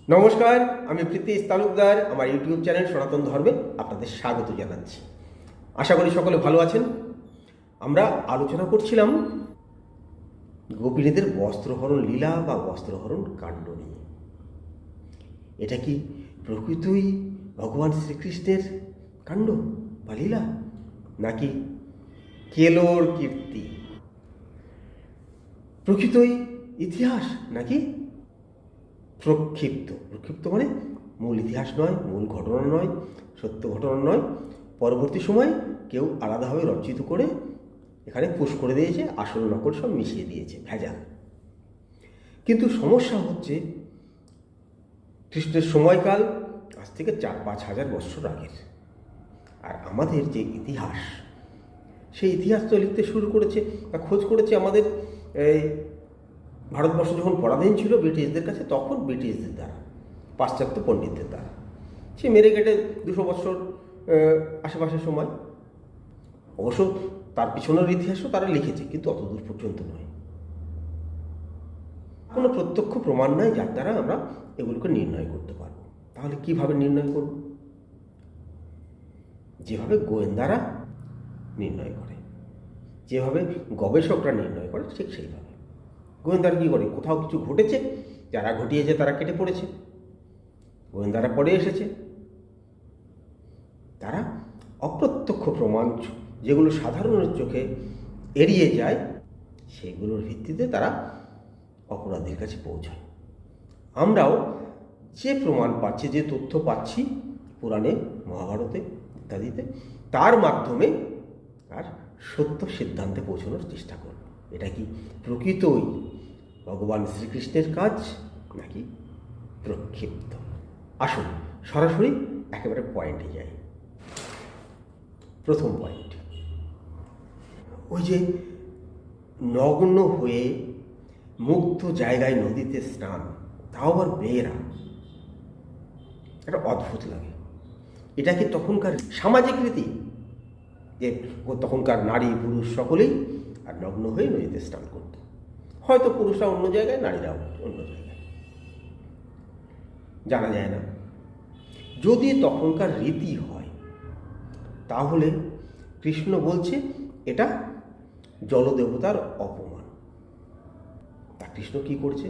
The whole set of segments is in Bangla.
নমস্কার, আমি প্রীতিশ তালুকদার। আমার ইউটিউব চ্যানেল সনাতন ধর্মে আপনাদের স্বাগত জানাচ্ছি। আশা করি সকলে ভালো আছেন। আমরা আলোচনা করছিলাম গোপিনীদের বস্ত্রহরণ লীলা বা বস্ত্রহরণ কাণ্ড নিয়ে। এটা কি প্রকৃতই ভগবান শ্রীকৃষ্ণের কাণ্ড বা লীলা, নাকি কেলোর কীর্তি? প্রকৃতই ইতিহাস নাকি প্রক্ষিপ্ত মানে মূল ইতিহাস নয়, মূল ঘটনা নয়, সত্য ঘটনা নয়, পরবর্তী সময় কেউ আলাদাভাবে রচিত করে এখানে পুশ করে দিয়েছে, আসল নকল সব মিশিয়ে দিয়েছে, ভেজাল। কিন্তু সমস্যা হচ্ছে কৃষ্ণের সময়কাল আজ থেকে 4-5 হাজার বছর আগের, আর আমাদের যে ইতিহাস, সেই ইতিহাস তো লিখতে শুরু করেছে বা খোঁজ করেছে আমাদের এই ভারতবর্ষ যখন পরাধীন ছিল ব্রিটিশদের কাছে, তখন ব্রিটিশদের দ্বারা, পাশ্চাত্য পণ্ডিতদের দ্বারা। সে মেরে কেটে 200 বছর আশেপাশের সময়। অবশ্য তার পিছনের ইতিহাসও তারা লিখেছে, কিন্তু অত দূর পর্যন্ত নয়। কোনো প্রত্যক্ষ প্রমাণ নাই যার দ্বারা আমরা এগুলোকে নির্ণয় করতে পারবো। তাহলে কিভাবে নির্ণয় করব? যেভাবে গোয়েন্দারা নির্ণয় করে, যেভাবে গবেষকরা নির্ণয় করে, ঠিক সেইভাবে। গোয়েন্দারা কী করে? কোথাও কিছু ঘটেছে, যারা ঘটিয়েছে তারা কেটে পড়েছে, গোয়েন্দারা পরে এসেছে, তারা অপ্রত্যক্ষ প্রমাণ যেগুলো সাধারণের চোখে এড়িয়ে যায়, সেগুলোর ভিত্তিতে তারা অপরাধীর কাছে পৌঁছায়। আমরাও যে প্রমাণ পাচ্ছি, যে তথ্য পাচ্ছি পুরাণে, মহাভারতে ইত্যাদিতে, তার মাধ্যমে আর সত্য সিদ্ধান্তে পৌঁছানোর চেষ্টা করব। এটা কি প্রকৃতই ভগবান শ্রীকৃষ্ণের কাজ নাকি প্রক্ষিপ্ত? আসুন সরাসরি একেবারে পয়েন্টে যাই। প্রথম পয়েন্ট, ওই যে নগ্ন হয়ে মুক্ত জায়গায় নদীতে স্নান, তাও আবার মেয়েরা, এটা অদ্ভুত লাগে। এটা কি তখনকার সামাজিক রীতি যে তখনকার নারী পুরুষ সকলেই আর নগ্ন হয়ে নদীতে স্নান করত? হয়তো পুরুষরা অন্য জায়গায়, নারীরাও অন্য জায়গায়, জানা যায় না। যদি তখনকার রীতি হয়, তাহলে কৃষ্ণ বলছে এটা জলদেবতার অপমান। তা কৃষ্ণ কি করছে?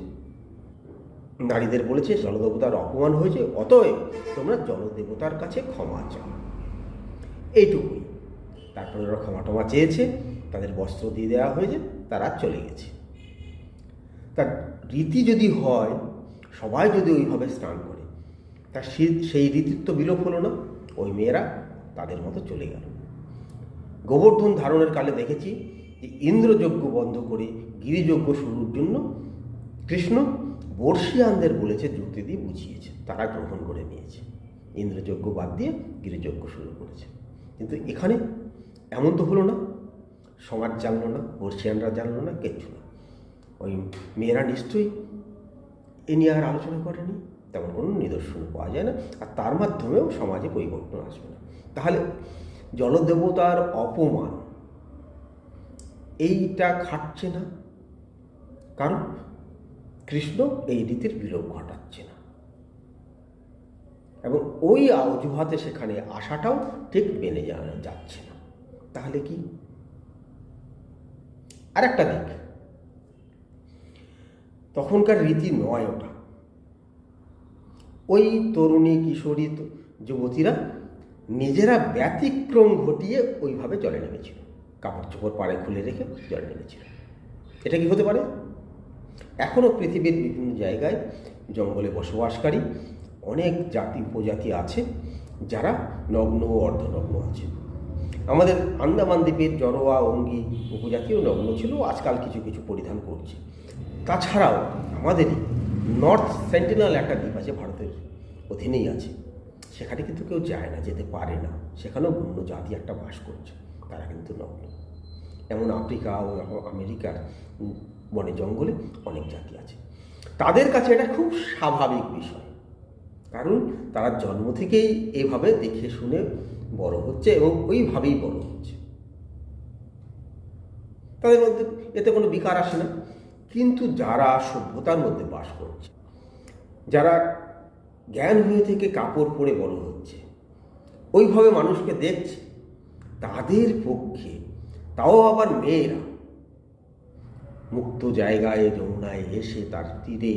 নারীদের বলেছে জলদেবতার অপমান হয়েছে, অতএব তোমরা জলদেবতার কাছে ক্ষমা চাও, এইটুকুই। তারপরে ওরা ক্ষমা টমা চেয়েছে, তাদের বস্ত্র দিয়ে দেওয়া হয়েছে, তারা চলে গেছে। তার রীতি যদি হয়, সবাই যদি ওইভাবে স্নান করে, তা সেই রীতির তো বিলোপ হলো না, ওই মেয়েরা তাদের মতো চলে গেল। গোবর্ধন ধারণের কালে দেখেছি যে ইন্দ্রযজ্ঞ বন্ধ করে গিরিযজ্ঞ শুরুর জন্য কৃষ্ণ বর্ষিয়ানদের বলেছে, যুক্তি দিয়ে বুঝিয়েছে, তারা গ্রহণ করে নিয়েছে, ইন্দ্রযজ্ঞ বাদ দিয়ে গিরিযজ্ঞ শুরু করেছে। কিন্তু এখানে এমন তো হলো না, সমাজ জানলো না, বর্ষিয়ানরা জানলো না, কিচ্ছু না। ওই মেয়েরা নিশ্চয়ই এ নিয়ে আর আলোচনা করেনি, তেমন কোনো নিদর্শন পাওয়া যায় না, আর তার মাধ্যমেও সমাজে পরিবর্তন আসবে না। তাহলে জলদেবতার অপমান এইটা খাটছে না, কারণ কৃষ্ণ এই রীতির বিলোপ ঘটাচ্ছে না, এবং ওই অজুহাতে সেখানে আসাটাও ঠিক মেনে যাচ্ছে না। তাহলে কি? আর একটা দিক, তখনকার রীতি নয় ওটা। ওই তরুণী কিশোরী যুবতীরা নিজেরা ব্যতিক্রম ঘটিয়ে ওইভাবে জলে নেমেছিল, কাপড় চোপড় পাড়ে খুলে রেখে জলে নেমেছিল। এটা কি হতে পারে? এখনও পৃথিবীর বিভিন্ন জায়গায় জঙ্গলে বসবাসকারী অনেক জাতি উপজাতি আছে যারা নগ্ন ও অর্ধনগ্ন আছে। আমাদের আন্দামান দ্বীপের জরোয়া অঙ্গি উপজাতিও নগ্ন ছিল, আজকাল কিছু কিছু পরিধান করছে। তাছাড়াও আমাদেরই নর্থ সেন্টিনেল একটা দ্বীপ আছে, ভারতের অধীনেই আছে, সেখানে কিন্তু কেউ যায় না, যেতে পারে না, সেখানেও অন্য জাতি একটা বাস করছে, তারা কিন্তু নগ্ন। এমন আফ্রিকা ও আমেরিকার বনে জঙ্গলে অনেক জাতি আছে, তাদের কাছে এটা খুব স্বাভাবিক বিষয়, কারণ তারা জন্ম থেকেই এভাবে দেখে শুনে বড় হচ্ছে এবং ওইভাবেই বড় হচ্ছে, তাদের মধ্যে এতে কোনো বিকার আসে না। কিন্তু যারা সভ্যতার মধ্যে বাস করছে, যারা জ্ঞান হয়ে থেকে কাপড় পরে বড় হচ্ছে, ওইভাবে মানুষকে দেখছে, তাদের পক্ষে, তাও আবার মেয়েরা, মুক্ত জায়গায় যমুনায় এসে তার তীরে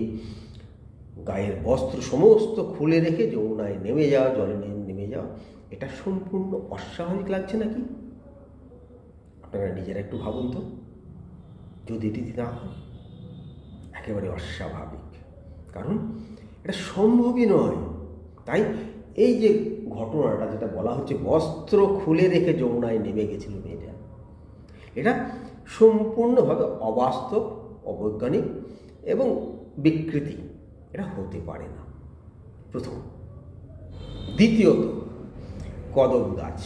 গায়ের বস্ত্র সমস্ত খুলে রেখে যমুনায় নেমে যাওয়া, জলে নেমে যাওয়া, এটা সম্পূর্ণ অস্বাভাবিক লাগছে নাকি? আপনারা নিজেরা একটু ভাবুন তো, যদি এটি না হয়, একেবারে অস্বাভাবিক, কারণ এটা সম্ভবই নয়। তাই এই যে ঘটনাটা যেটা বলা হচ্ছে, বস্ত্র খুলে রেখে যমুনায় নেমে গেছিল মেয়েটা, এটা সম্পূর্ণভাবে অবাস্তব, অবৈজ্ঞানিক এবং বিকৃতি, এটা হতে পারে না, প্রথম। দ্বিতীয়ত, কদম গাছ।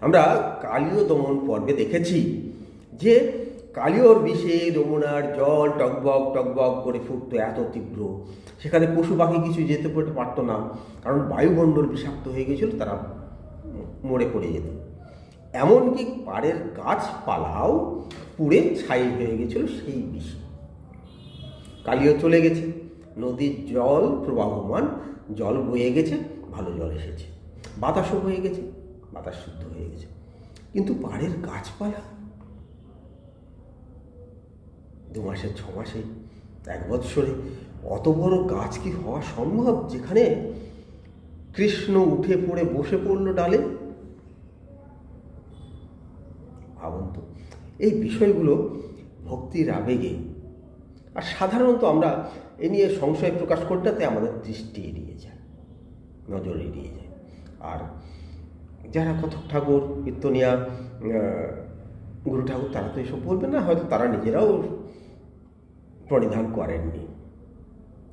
আমরা কালীয় দমন পর্বে দেখেছি যে কালীয়র বিষে যমুনার জল টকবক টকবক করে ফুটতো এত তীব্র, সেখানে পশু পাখি কিছু যেতে পারত না, কারণ বায়ুমণ্ডল বিষাক্ত হয়ে গেছিল, তারা মরে পড়ে যেত। এমনকি পাড়ের গাছপালাও পুড়ে ছাই হয়ে গেছিল সেই বিষে। কালীয় চলে গেছে, নদীর জল প্রবাহমান, জল বয়ে গেছে, ভালো জল এসেছে, বাতাসও হয়ে গেছে, বাতাস শুদ্ধ হয়ে গেছে, কিন্তু পাড়ের গাছপালা 2 মাসে, 6 মাসে, 1 বৎসরে অত বড় গাছ কি হওয়া সম্ভব, যেখানে কৃষ্ণ উঠে পড়ে বসে পড়ল ডালে? ভাবুন তো, এই বিষয়গুলো ভক্তির আবেগে, আর সাধারণত আমরা এ নিয়ে সংশয় প্রকাশ করতে আমাদের দৃষ্টি এড়িয়ে যায়, নজর এড়িয়ে যায়। আর যারা কথক ঠাকুর, কীর্তনিয়া, গুরু ঠাকুর, তারা তো এসব বলবেন না, হয়তো তারা নিজেরাও প্রণিধান করেননি,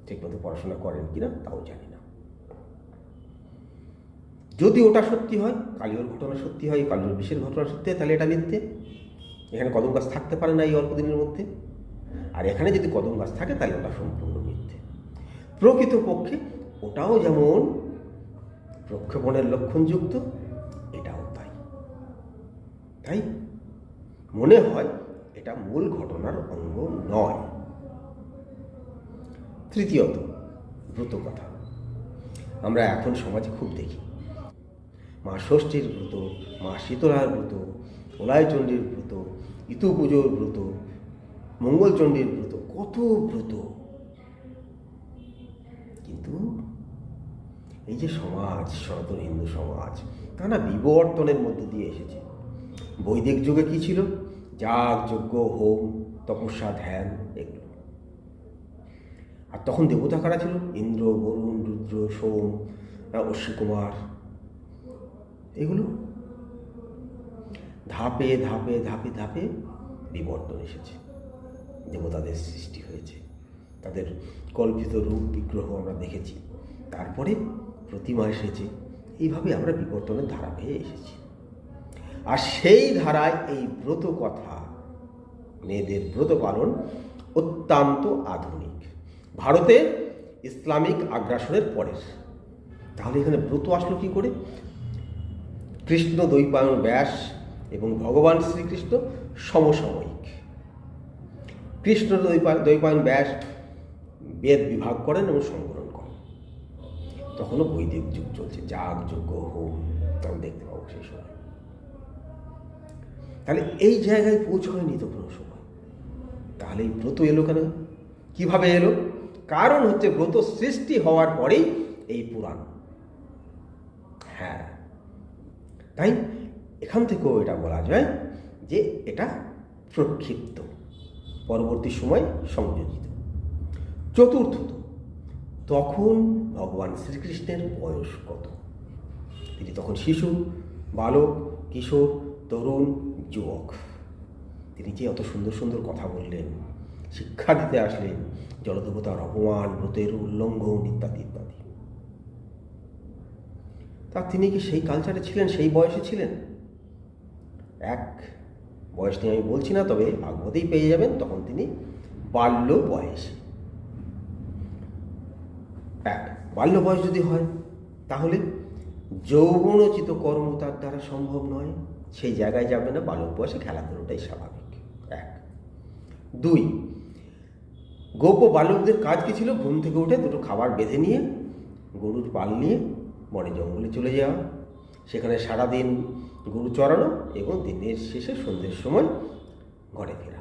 ঠিকমতো পড়াশোনা করেন কিনা তাও জানি না। যদি ওটা সত্যি হয়, কালীয়র ঘটনা সত্যি হয়, কালীয় বিষের ঘটনা সত্যি হয়, তাহলে এটা মিথ্যে। এখানে কদম গাছ থাকতে পারে না এই অল্প দিনের মধ্যে। আর এখানে যদি কদম গাছ থাকে, তাহলে ওটা সম্পূর্ণ মিথ্যে। প্রকৃতপক্ষে ওটাও যেমন প্রক্ষেপণের লক্ষণযুক্ত, এটাও তাই। তাই মনে হয় এটা মূল ঘটনার অঙ্গ নয়। তৃতীয়ত, ব্রত কথা। আমরা এখন সমাজে খুব দেখি, মা ষষ্ঠীর ব্রত, মা শীতলার ব্রত, ওলাইচণ্ডীর ব্রত, ইতু পুজোর ব্রত, মঙ্গলচণ্ডীর ব্রত, কত ব্রত। কিন্তু এই যে সমাজ, সনাতন হিন্দু সমাজ, তা না বিবর্তনের মধ্যে দিয়ে এসেছে। বৈদিক যুগে কি ছিল? যাগ, যজ্ঞ, হোম, তপস্যা, ধ্যান, এগুলো। আর তখন দেবতা কারা ছিল? ইন্দ্র, বরুণ, রুদ্র, সোম, অশ্বকুমার, এগুলো। ধাপে ধাপে ধাপে ধাপে বিবর্তন এসেছে, দেবতাদের সৃষ্টি হয়েছে, তাদের কল্পিত রূপ বিগ্রহ আমরা দেখেছি, তারপরে প্রতিমা এসেছে। এইভাবে আমরা বিবর্তনের ধারা পেয়ে এসেছি। আর সেই ধারায় এই ব্রত কথা, মেয়েদের ব্রত পালন অত্যন্ত আধুনিক, ভারতে ইসলামিক আগ্রাসনের পরের। তাহলে এখানে ব্রত আসলো কি করে? কৃষ্ণ দ্বৈপায়ন ব্যাস এবং ভগবান শ্রীকৃষ্ণ সমসাময়িক। কৃষ্ণ দ্বৈপায়ন ব্যাস বেদ বিভাগ করেন এবং সংগ্রহণ করেন। তখনও বৈদিক যুগ চলছে, যাগ, যজ্ঞ, হোম, আমরা দেখতে পাবো সেই সময়। তাহলে এই জায়গায় পৌঁছয়নি তো কোনো সময়। তাহলে এই ব্রত এলো কেন? কিভাবে এলো? কারণ হচ্ছে ব্রত সৃষ্টি হওয়ার পরেই এই পুরাণ। হ্যাঁ, তাই এখান থেকেও এটা বলা যায় যে এটা প্রক্ষিপ্ত, পরবর্তী সময় সংযোজিত। চতুর্থত, তখন ভগবান শ্রীকৃষ্ণের বয়স কত? তিনি তখন শিশু, বালক, কিশোর, তরুণ, যুবক। তিনি যে অত সুন্দর সুন্দর কথা বললেন, শিক্ষা দিতে আসলেন, জলদেবতার অপমান, ব্রতের উল্লঙ্ঘন ইত্যাদি ইত্যাদি। তা তিনি কি সেই কালচারে ছিলেন, সেই বয়সে ছিলেন? এক বয়স নিয়ে আমি বলছি না, তবে ভাগবতেই পেয়ে যাবেন, তখন তিনি বাল্য বয়সে। বাল্য বয়স যদি হয়, তাহলে যৌবনোচিত কর্ম তার দ্বারা সম্ভব নয়, সেই জায়গায় যাবে না। বালক বয়সে খেলাধুলোটাই স্বাভাবিক। 1, 2, গোপ বালকদের কাজ কি ছিল? ঘুম থেকে উঠে দুটো খাবার বেঁধে নিয়ে গরুর পাল নিয়ে বনে জঙ্গলে চলে যাওয়া, সেখানে সারাদিন গরু চড়ানো এবং দিনের শেষে সন্ধ্যের সময় ঘরে ফেরা।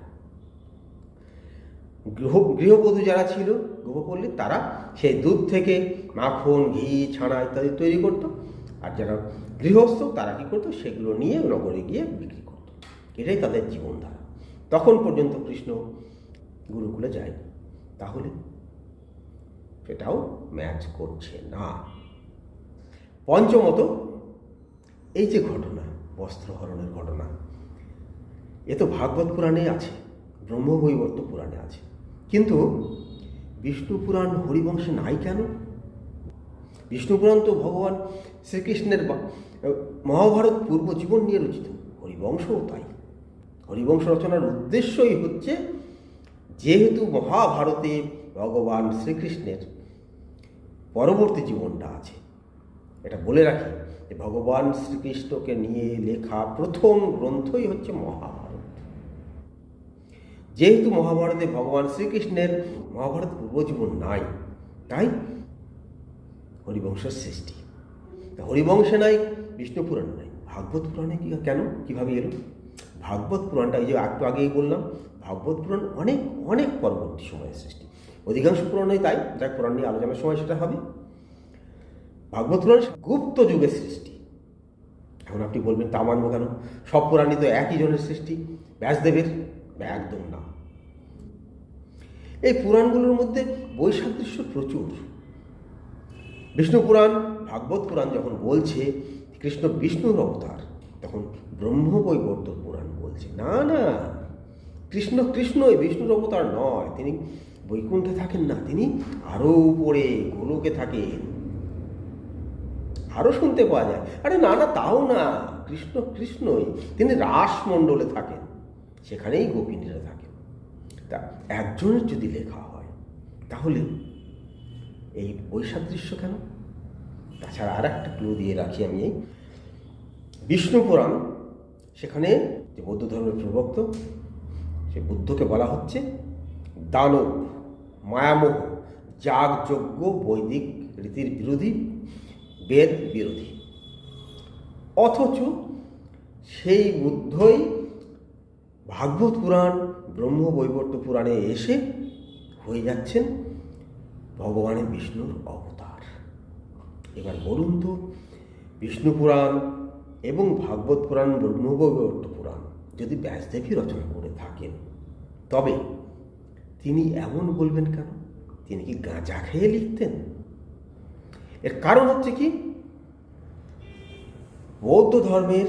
গৃহবধূ যারা ছিল, গৃহপল্লী, তারা সেই দুধ থেকে মাখন, ঘি, ছানা ইত্যাদি তৈরি করত। আর যারা গৃহস্থ তারা কী করতো? সেগুলো নিয়ে নগরে গিয়ে বিক্রি করত। এটাই তাদের জীবনধারা। তখন পর্যন্ত কৃষ্ণ গুরুকুলে যায়নি। তাহলে সেটাও ম্যাচ করছে না। পঞ্চমত, এই যে ঘটনা, বস্ত্রহরণের ঘটনা, এ তো ভাগবত পুরাণে আছে, ব্রহ্মবৈবর্ত পুরাণে আছে, কিন্তু বিষ্ণু পুরাণ হরিবংশে নাই কেন? বিষ্ণু পুরাণ তো ভগবান শ্রীকৃষ্ণের মহাভারত পূর্ব জীবন নিয়ে রচিত, হরিবংশও তাই। হরিবংশ রচনার উদ্দেশ্যই হচ্ছে, যেহেতু মহাভারতে ভগবান শ্রীকৃষ্ণের পরবর্তী জীবনটা আছে, এটা বলে রাখি যে ভগবান শ্রীকৃষ্ণকে নিয়ে লেখা প্রথম গ্রন্থই হচ্ছে মহাভারত। যেহেতু মহাভারতে ভগবান শ্রীকৃষ্ণের মহাভারত পূর্বজীবন নাই, তাই হরিবংশের সৃষ্টি। হরিবংশে নাই, বিষ্ণু পুরাণ নাই, ভাগবত পুরাণে কেন, কীভাবে এলো? ভাগবত পুরাণটা, এই যে একটু আগেই বললাম, ভাগবত পুরাণ অনেক অনেক পরবর্তী সময়ের সৃষ্টি। অধিকাংশ পুরাণই তাই, যা পুরাণ নিয়ে আলোচনার সময় সেটা হবে। ভাগবত পুরাণ গুপ্ত যুগের সৃষ্টি। এখন আপনি বলবেন, তা মানব কেন? সব পুরাণই তো একই জনের সৃষ্টি, ব্যাসদেবের? একদম না। এই পুরাণগুলোর মধ্যে বৈসাদৃশ্য প্রচুর। বিষ্ণু পুরাণ, ভাগবত পুরাণ যখন বলছে কৃষ্ণ বিষ্ণুর অবতার, তখন ব্রহ্মবৈবর্ত পুরাণ বলছে না না, কৃষ্ণ কৃষ্ণই, বিষ্ণুর অবতার নয়। তিনি বৈকুণ্ঠে থাকেন না, তিনি আরও উপরে গোলকে থাকেন। আরও শুনতে পাওয়া যায়, আরে না না, তাও না, কৃষ্ণ কৃষ্ণই, তিনি রাসমণ্ডলে থাকেন, সেখানেই গোপিনীরা থাকেন। তা একজনের যদি লেখা হয়, তাহলে এই বৈসাদৃশ্য কেন? তাছাড়া আর একটা ক্লু দিয়ে রাখি আমি, এই বিষ্ণু পুরাণ, সেখানে যে বৌদ্ধ ধর্মের প্রবক্ত, সে বুদ্ধকে বলা হচ্ছে দানব, মায়ামোহ, যাগযজ্ঞ, বৈদিক রীতির বিরোধী, বেদ বিরোধী। অথচ সেই বুদ্ধই ভাগবত পুরাণ, ব্রহ্মবৈবর্ত পুরাণে এসে হয়ে যাচ্ছেন ভগবানের বিষ্ণুর অবতার। এবার বলুন তো, বিষ্ণু পুরাণ এবং ভাগবত পুরাণ, ব্রহ্মবৈবর্ত পুরাণ যদি ব্যাসদেবী রচনা করে থাকেন, তবে তিনি এমন বলবেন কেন? তিনি কি গাঁজা খেয়ে লিখতেন? এর কারণ হচ্ছে কি, বৌদ্ধ ধর্মের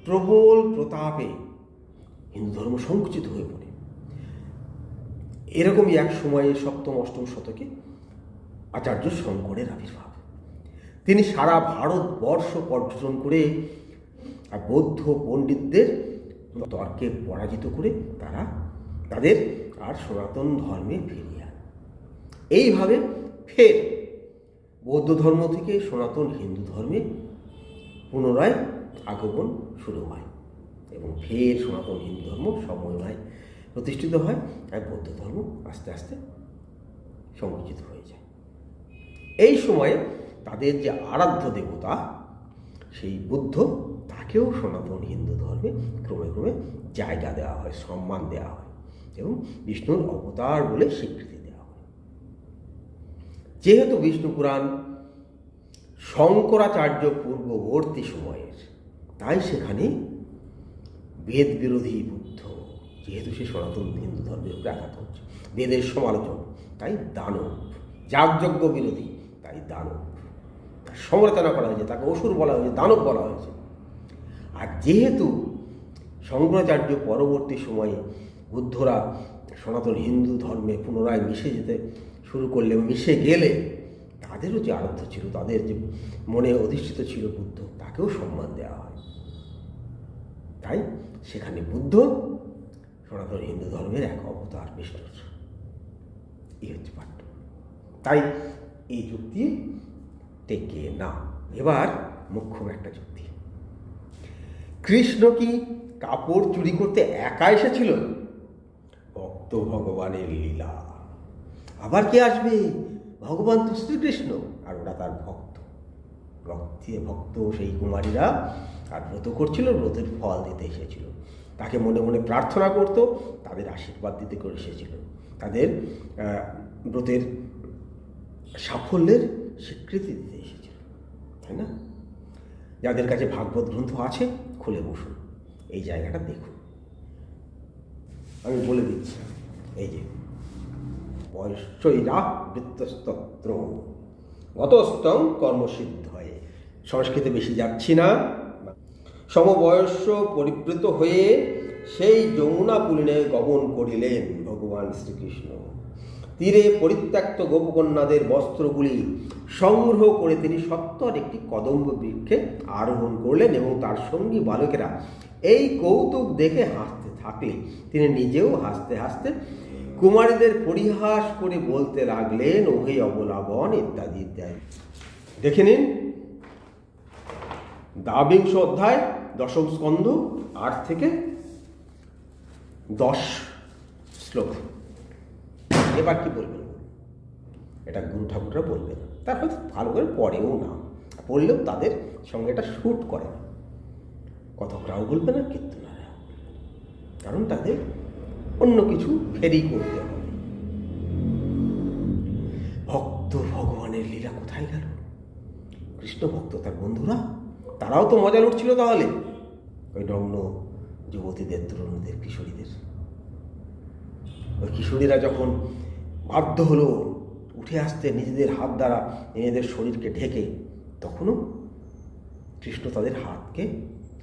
প্রবল প্রতাপে হিন্দু ধর্ম সংকুচিত হয়ে পড়ে। এরকমই এক সময়ে সপ্তম অষ্টম শতকে আচার্য শঙ্করের আবির্ভাব। তিনি সারা ভারতবর্ষ পর্যটন করে আর বৌদ্ধ পণ্ডিতদের তর্কে পরাজিত করে তাদের আর সনাতন ধর্মে ফিরিয়ে আনে। এইভাবে ফের বৌদ্ধ ধর্ম থেকে সনাতন হিন্দু ধর্মে পুনরায় আগমন শুরু হয় এবং ফের সনাতন হিন্দু ধর্ম সমন্বয় প্রতিষ্ঠিত হয়, আর বৌদ্ধ ধর্ম আস্তে আস্তে সংকুচিত হয়ে যায়। এই সময়ে তাদের যে আরাধ্য দেবতা, সেই বুদ্ধ, তাকেও সনাতন হিন্দু ধর্মে ক্রমে ক্রমে জায়গা দেওয়া হয়, সম্মান দেওয়া হয় এবং বিষ্ণুর অবতার বলে স্বীকৃতি দেওয়া হয়। যেহেতু বিষ্ণু পুরাণ শঙ্করাচার্য পূর্ববর্তী সময়ের, তাই সেখানে বেদ বিরোধী বুদ্ধ, যেহেতু সে সনাতন হিন্দু ধর্মের ব্যাঘাত হচ্ছে, বেদের সমালোচক, তাই দানব, যাগযজ্ঞ বিরোধী, তাই দানব, সমালোচনা করা হয়েছে, তাকে অসুর বলা হয়েছে, দানব বলা হয়েছে। আর যেহেতু শঙ্করাচার্য পরবর্তী সময়ে বুদ্ধরা সনাতন হিন্দু ধর্মে পুনরায় মিশে যেতে শুরু করলে, মিশে গেলে তাদেরও যে আরাধ্য ছিল, তাদের যে মনে অধিষ্ঠিত ছিল বুদ্ধ, তাকেও সম্মান দেওয়া হয়। তাই সেখানে বুদ্ধ সনাতন হিন্দু ধর্মের এক অবতার বিষ্ণুর। এই হচ্ছে পাঠ্য। তাই এই যুক্তি টেকে না। এবার মুখ্য একটা যুক্তি, কৃষ্ণ কি কাপড় চুরি করতে একা এসেছিল? ভক্ত ভগবানের লীলা। আবার কে আসবে? ভগবান তো শ্রীকৃষ্ণ, আর ওরা তার ভক্ত। ভক্ত সেই কুমারীরা আর ব্রত করছিল, ব্রতের ফল দিতে এসেছিল, তাকে মনে মনে প্রার্থনা করত, তাদের আশীর্বাদ দিতে করে এসেছিল, তাদের ব্রতের সাফল্যের স্বীকৃতি দিতে এসেছিল, তাই না? যাদের কাছে ভাগবত গ্রন্থ আছে খুলে বসুন, এই জায়গাটা দেখুন। আমি বলে দিচ্ছি, এই যে বয়স্যৈরা বৃত্তস্তত্র গতস্তং কর্মসিদ্ধ হয়ে, সংস্কৃতে বেশি যাচ্ছি না। সমবয়স্য পরিবৃত হয়ে সেই যমুনা পুলিনে গমন করিলেন ভগবান শ্রীকৃষ্ণ। তীরে পরিত্যক্ত গোপকন্যাদের বস্ত্রগুলি সংগ্রহ করে তিনি সত্তর একটি কদম্ব বৃক্ষে আরোহণ করলেন এবং তার সঙ্গী বালকেরা এই কৌতুক দেখে হাসতে থাকলে তিনি নিজেও হাসতে হাসতে কুমারীদের পরিহাস করে বলতে লাগলেন, ওহে অবলাবন, ইত্যাদি ইত্যাদি। দেখে নিন দ্বাবিংশ অধ্যায় 10ম স্কন্ধ 8 থেকে 10 শ্লোক। এবার কি বলবেন? এটা গুরু ঠাকুররা বলবেন, তার হয়তো ভালো করে পড়েও না, পড়লেও তাদের সঙ্গে এটা শ্যুট করে না। কথকরাও বলবে না, কীর্তনারা, কারণ তাদের অন্য কিছু ফেরি করতে হবে। ভক্ত ভগবানের লীলা কোথায় গেল? কৃষ্ণ ভক্ত তার বন্ধুরা, তারাও তো মজা লুটছিল তাহলে ওই নগ্ন যুবতীদের, তরুণীদের, কিশোরীদের। ওই কিশোরীরা যখন বাধ্য হলো উঠে আসতে নিজেদের হাত দ্বারা নিজেদের শরীরকে ঢেকে, তখনও কৃষ্ণ তাদের হাতকে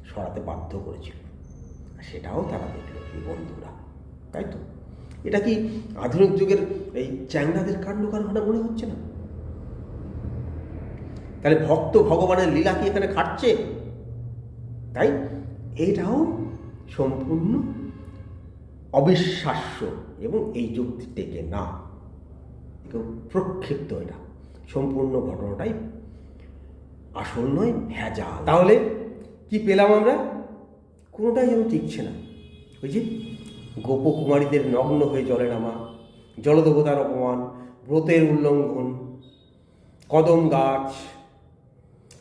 সরাতে বাধ্য করেছিল, সেটাও তারা দেখলো এই বন্ধুরা, তাই তো? এটা কি আধুনিক যুগের এই চ্যাংড়াদের কাণ্ড কারখানা মনে হচ্ছে না? তাহলে ভক্ত ভগবানের লীলা কি এখানে খাটছে? তাই এটাও সম্পূর্ণ অবিশ্বাস্য এবং এই যুক্তি টেকে না, প্রক্ষিপ্ত। এটা সম্পূর্ণ ঘটনাটাই আসল নয়, ভেজাল। তাহলে কি পেলাম আমরা? কোনোটাই যেন টিকছে না। ওই যে গোপকুমারীদের নগ্ন হয়ে জলে নামা, জলদেবতার অপমান, ব্রতের উল্লঙ্ঘন, কদম গাছ,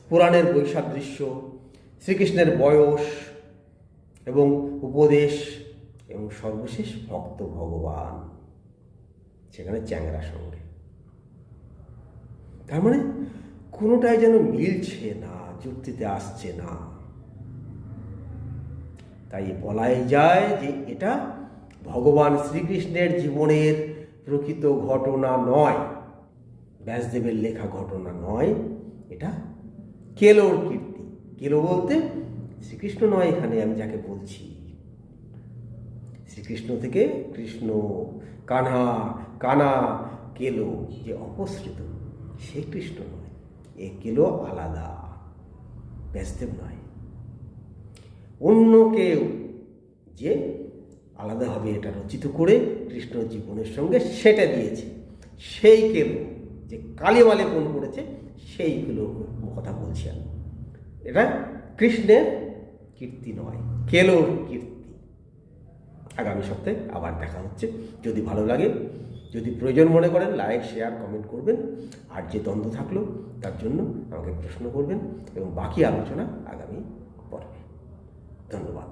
পুরাণের বৈসাদৃশ্য, শ্রীকৃষ্ণের বয়স এবং উপদেশ, এবং সর্বশেষ ভক্ত ভগবান, সেখানে চ্যাংড়া সঙ্গে। তার মানে কোনোটাই যেন মিলছে না, যুক্তিতে আসছে না। তাই বলাই যায় যে এটা ভগবান শ্রীকৃষ্ণের জীবনের প্রকৃত ঘটনা নয়, ব্যাসদেবের লেখা ঘটনা নয়, এটা কেলোর কীর্তি। কেলো বলতে শ্রীকৃষ্ণ নয়, এখানে আমি যাকে বলছি, শ্রীকৃষ্ণ থেকে কৃষ্ণ, কানহা, কানা, কেলো যে অপসৃত, সে কৃষ্ণ নয়, এ কেলো আলাদা, ব্যাসদেব নয়, অন্য কেউ যে আলাদাভাবে এটা রচিত করে কৃষ্ণ জীবনের সঙ্গে সেটা দিয়েছে, সেই কেলো যে কালিমালে পণ করেছে, সেইগুলো কথা বলছি আমি। এটা কৃষ্ণের কীর্তি নয়, কেলোর কীর্তি। আগামী সপ্তাহে আবার দেখা হচ্ছে। যদি ভালো লাগে, যদি প্রয়োজন মনে করেন, লাইক, শেয়ার, কমেন্ট করবেন। আর যে দ্বন্দ্ব থাকলো তার জন্য আমাকে প্রশ্ন করবেন, এবং বাকি আলোচনা আগামী পর্বে। ধন্যবাদ।